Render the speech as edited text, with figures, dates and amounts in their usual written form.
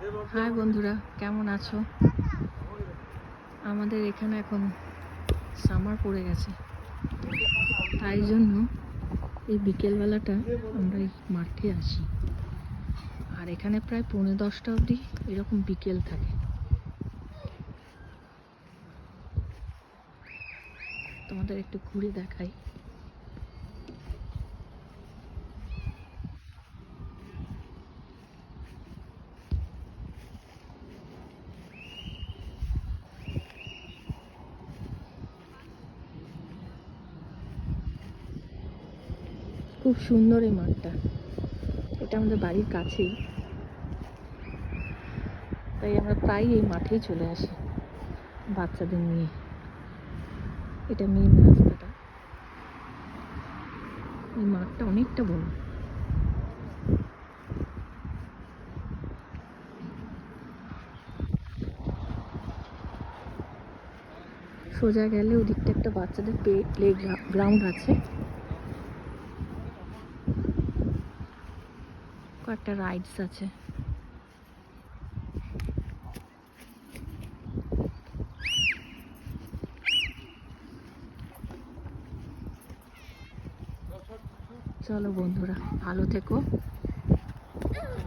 High বন্ধুরা, কেমন আছো? আমাদের এখানে এখন সামার পড়ে গেছে, তাই জন্য এই বিকেলবেলাটা আমরা এই মাঠে আসি। আর এখানে প্রায় 9:30 অবধি এরকম বিকেল থাকে। তোমাদের একটু ঘুরে দেখাই। খুব সুন্দর এই মাঠটা, এটা আমাদের বাড়ির কাছেই, তাই আমরা প্রায় এই মাঠেই চলে আসি বাচ্চাদের নিয়ে। এটা মেন রাস্তাটা, এই মাঠটা অনেকটা বড়। সোজা গেলে ওদিকটা একটা বাচ্চাদের প্লে গ্রাউন্ড আছে, কয়েকটা রাইডস আছে। চলো বন্ধুরা, ভালো থেকো।